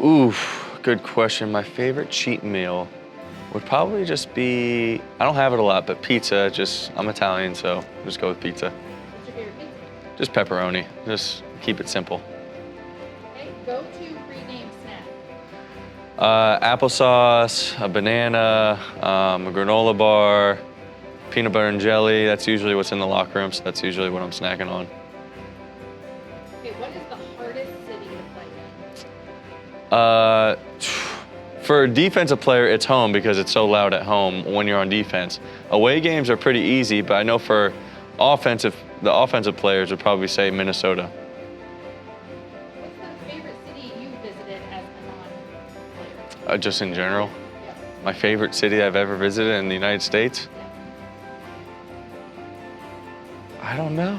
Oof, good question. My favorite cheat meal would probably just be, I don't have it a lot, but pizza. I'm Italian, so just go with pizza. What's your favorite pizza? Just pepperoni. Just keep it simple. Okay, go-to pre-game snack. Applesauce, a banana, a granola bar, peanut butter and jelly. That's usually what's in the locker room, so that's usually what I'm snacking on. Okay, what is the hardest city to play in? For a defensive player, it's home because it's so loud at home when you're on defense. Away games are pretty easy, but I know for the offensive players would probably say Minnesota. What's the favorite city you visited as a non-player? Just in general, Yep. my favorite city I've ever visited in the United States? Yep. I don't know.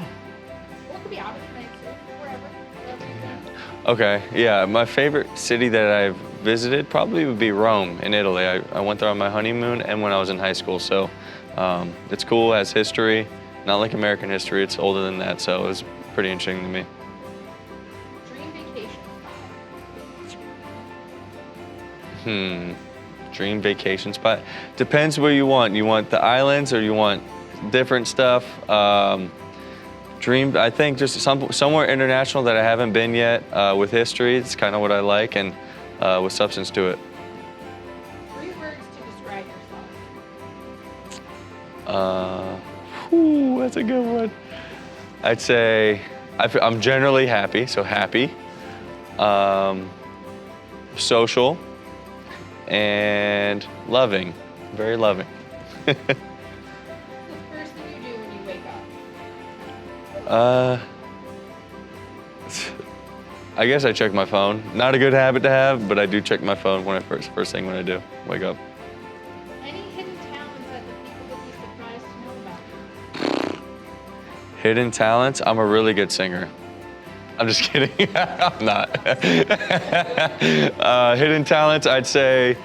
Or it could be out of the United States, wherever you think. Okay, yeah, my favorite city that I've visited probably would be Rome in Italy. I went there on my honeymoon and when I was in high school, so it's cool, it has history, not like American history, it's older than that, so it was pretty interesting to me. Dream vacation spot. Dream vacation spot. Depends where you want. You want the islands or you want different stuff? I think just somewhere international that I haven't been yet with history. It's kind of what I like and with substance to it. 3 words to describe yourself. That's a good one. I'd say I'm generally happy, so happy, social, and loving, very loving. What's the first thing you do when you wake up? I guess I check my phone. Not a good habit to have, but I do check my phone when first thing when I do wake up. Any hidden talents that the people would be surprised to know about? Hidden talents? I'm a really good singer. I'm just kidding. I'm not. Hidden talents, I'd say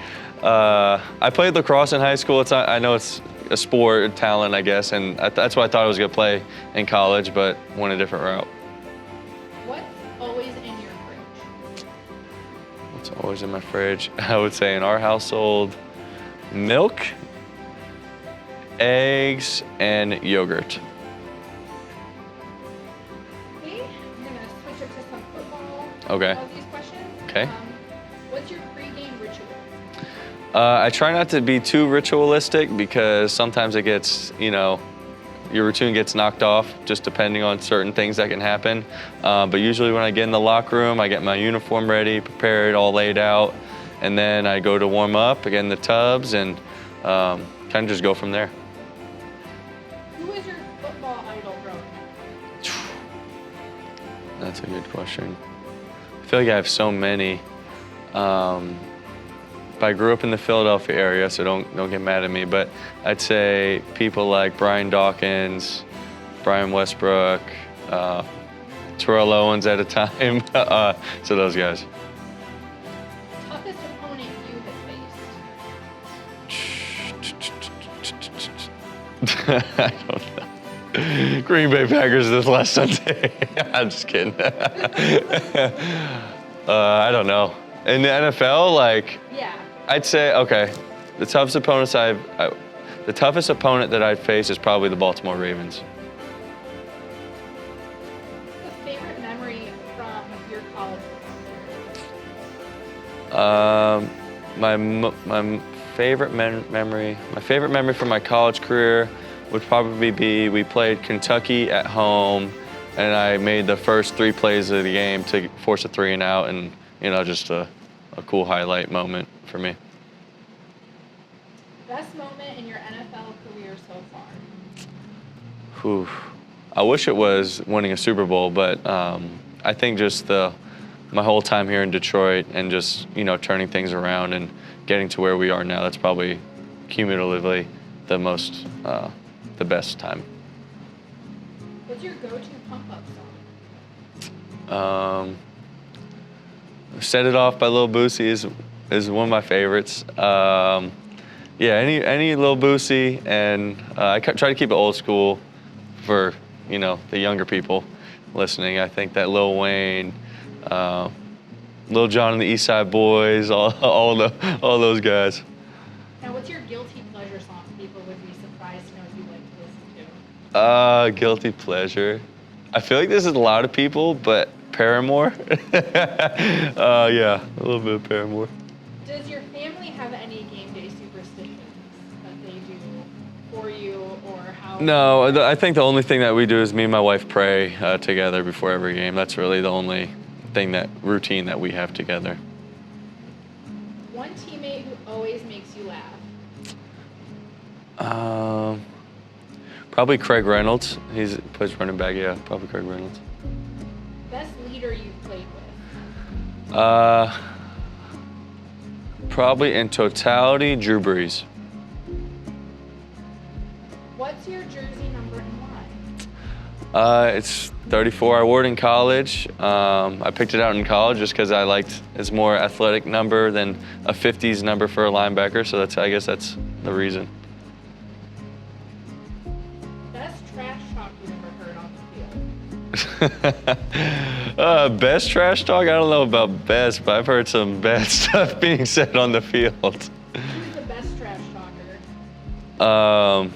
I played lacrosse in high school. I know it's a sport, a talent, I guess, and that's what I thought I was going to play in college, but went a different route. What's always in your fridge? What's always in my fridge? I would say in our household, milk, eggs, and yogurt. Okay, I'm gonna switch up to some football. Okay. All these questions. Okay. What's your pre-game ritual? I try not to be too ritualistic because sometimes it gets, your routine gets knocked off just depending on certain things that can happen. But usually when I get in the locker room, I get my uniform ready, prepared, all laid out, and then I go to warm up, get in the tubs, and kind of just go from there. Who is your football idol growing up? That's a good question. I feel like I have so many. But I grew up in the Philadelphia area, so don't get mad at me. But I'd say people like Brian Dawkins, Brian Westbrook, Terrell Owens at a time. So those guys. Toughest opponent you have faced? I don't know. Green Bay Packers this last Sunday. I'm just kidding. I don't know. In the NFL, Yeah. I'd say, okay, the toughest opponent that I've faced is probably the Baltimore Ravens. What's the favorite memory from your college football career? My favorite memory from my college career would probably be we played Kentucky at home, and I made the first 3 plays of the game to force a 3 and out, and just a cool highlight moment for me. Best moment in your NFL career so far? Whew. I wish it was winning a Super Bowl, but I think just my whole time here in Detroit and just turning things around and getting to where we are now, that's probably cumulatively the best time. What's your go-to pump-up song? Set It Off by Lil Boosie is one of my favorites. Any Lil Boosie, and I try to keep it old school for the younger people listening. I think that Lil Wayne, Lil Jon and the East Side Boys, all those guys. Now, what's your guilty pleasure song people would be surprised to know you like to listen to? Guilty pleasure. I feel like this is a lot of people, but Paramore. Yeah, a little bit of Paramore. Does your family have any game day superstitions that they do for you, or how? No, I think the only thing that we do is me and my wife pray together before every game. That's really the only routine that we have together. One teammate who always makes you laugh? Probably Craig Reynolds. He plays running back. Yeah, probably Craig Reynolds. Best leader you've played with? Probably in totality, Drew Brees. What's your jersey number and why? It's 34. I wore it in college. I picked it out in college just because I liked it's more athletic number than a 50s number for a linebacker. So I guess that's the reason. Best trash talk you've ever heard on the field? Best trash talk? I don't know about best, but I've heard some bad stuff being said on the field. Who's the best trash talker?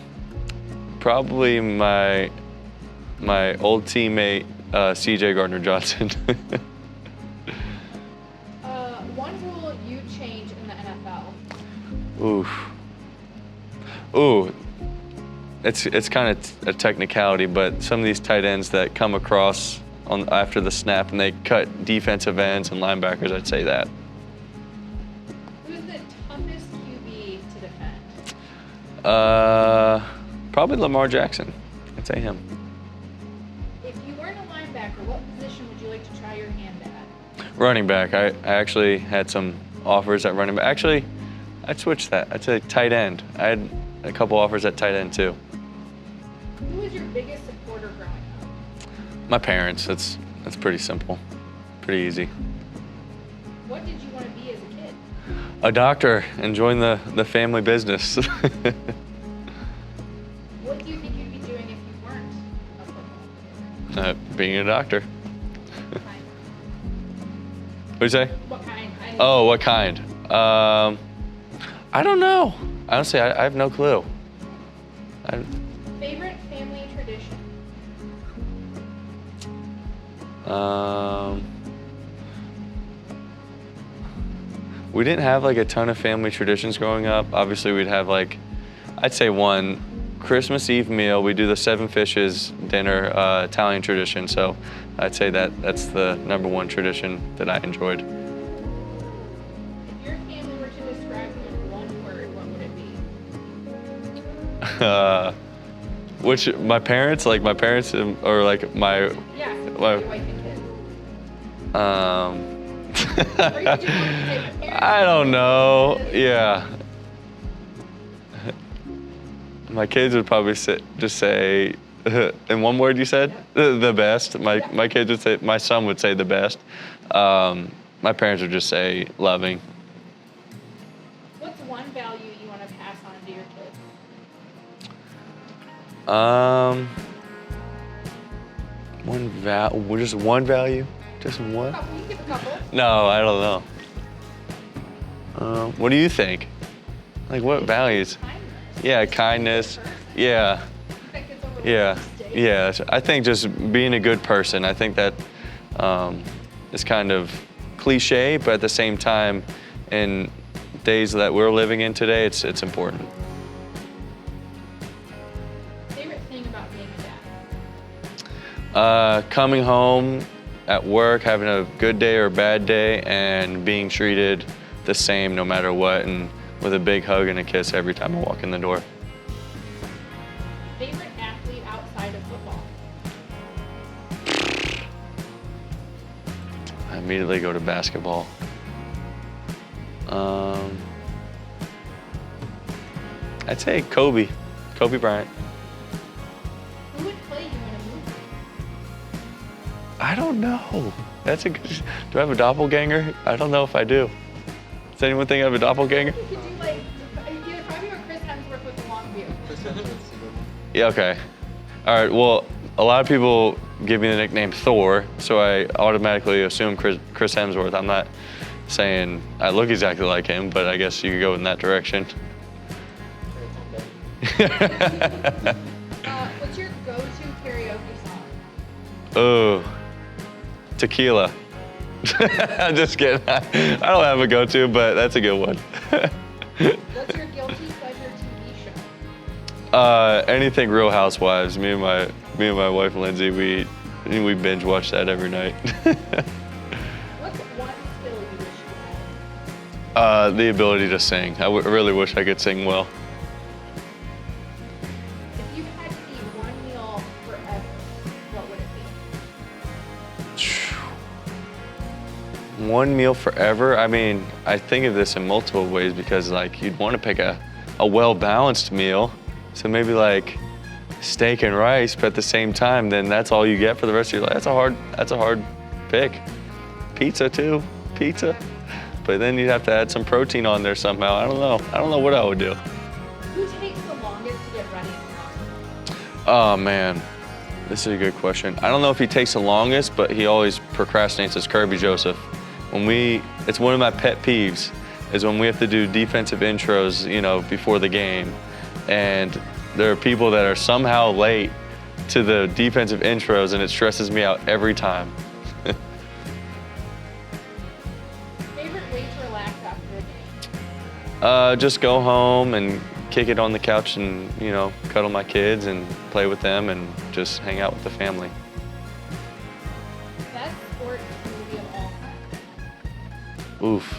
Probably my old teammate, C.J. Gardner-Johnson. One rule you'd change in the NFL? Ooh. It's kind of a technicality, but some of these tight ends that come across after the snap and they cut defensive ends and linebackers, I'd say that. Who's the toughest QB to defend? Probably Lamar Jackson. I'd say him. If you weren't a linebacker, what position would you like to try your hand at? Running back. I actually had some offers at running back. Actually, I'd switch that. I'd say tight end. I had a couple offers at tight end too. Who was your biggest supporter growing up? My parents. That's pretty simple. Pretty easy. What did you want to be as a kid? A doctor and join the family business. What do you think you'd be doing if you weren't a football player? Being a doctor. What kind? What'd you say? What kind? Oh, what kind? I don't know. Honestly, I have no clue. Favorite family tradition? We didn't have like a ton of family traditions growing up. Obviously, we'd have like, I'd say one Christmas Eve meal. We do the 7 fishes dinner, Italian tradition. So I'd say that's the number one tradition that I enjoyed. If your family were to describe you in one word, what would it be? Which my parents, or like my Yeah, my your wife and kids. Or you could just say your parents. I don't know. Yeah. My kids would probably just say, in one word you said? The best. My kids would say, my son would say the best. My parents would just say loving. What's one value you want to pass on to your kids? Just one value? Just one? You can give a couple. No, I don't know. What do you think? Like what values? Kindness. Yeah, kindness. Yeah. That gets overlooked Yeah. these days. Yeah. I think just being a good person. I think that is kind of cliche, but at the same time, in days that we're living in today, it's important. Favorite thing about being a dad? Coming home at work, having a good day or a bad day, and being treated the same no matter what, and with a big hug and a kiss every time I walk in the door. Favorite athlete outside of football? I immediately go to basketball. I'd say Kobe Bryant. Who would play you in a movie? I don't know. That's a good. Do I have a doppelganger? I don't know if I do. Does anyone think I have a doppelganger? You could do like either probably or Chris Hemsworth with the long beard. Yeah. Okay. All right. Well, a lot of people give me the nickname Thor, so I automatically assume Chris Hemsworth. I'm not saying I look exactly like him, but I guess you could go in that direction. What's your go-to karaoke song? Oh, tequila. I'm just kidding. I don't have a go-to, but that's a good one. What's your guilty pleasure TV show? Anything Real Housewives. Me and my wife Lindsay, we binge watch that every night. What's one skill you wish you had? The ability to sing. I really wish I could sing well. If you had to eat one meal forever, what would it be? One meal forever? I mean, I think of this in multiple ways because like you'd want to pick a well-balanced meal. So maybe like steak and rice, but at the same time, then that's all you get for the rest of your life. That's a hard pick. Pizza too, pizza. But then you'd have to add some protein on there somehow. I don't know what I would do. Who takes the longest to get ready in the hospital? Oh man, this is a good question. I don't know if he takes the longest, but he always procrastinates. It's Kirby Joseph. It's one of my pet peeves, is when we have to do defensive intros, before the game, and there are people that are somehow late to the defensive intros, and it stresses me out every time. Favorite way to relax after a game? Just go home and kick it on the couch and, cuddle my kids and play with them and just hang out with the family. Best sports movie of all time? Oof.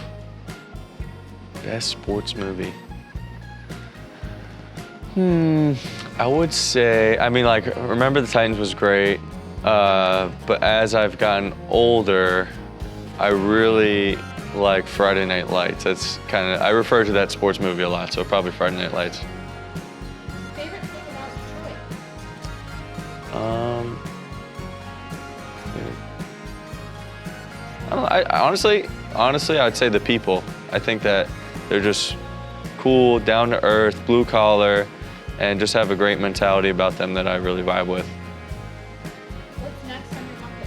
Best sports movie. I would say, Remember the Titans was great, but as I've gotten older, I really like Friday Night Lights. I refer to that sports movie a lot, so probably Friday Night Lights. Favorite thing about Detroit? Honestly, I'd say the people. I think that they're just cool, down to earth, blue collar, and just have a great mentality about them that I really vibe with. What's next on your bucket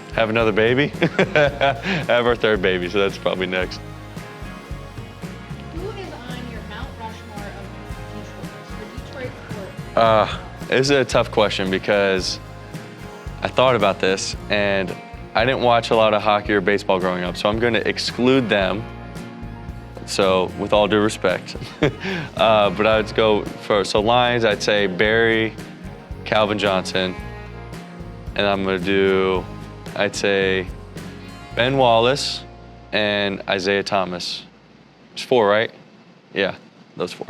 list? Have another baby? Have our third baby, so that's probably next. Who is on your Mount Rushmore of Detroit sports? This is a tough question because I thought about this and I didn't watch a lot of hockey or baseball growing up, so I'm going to exclude them. So with all due respect, but I would go so Lions, I'd say Barry, Calvin Johnson, and I'm going to do, I'd say Ben Wallace and Isaiah Thomas. It's 4, right? Yeah, those 4.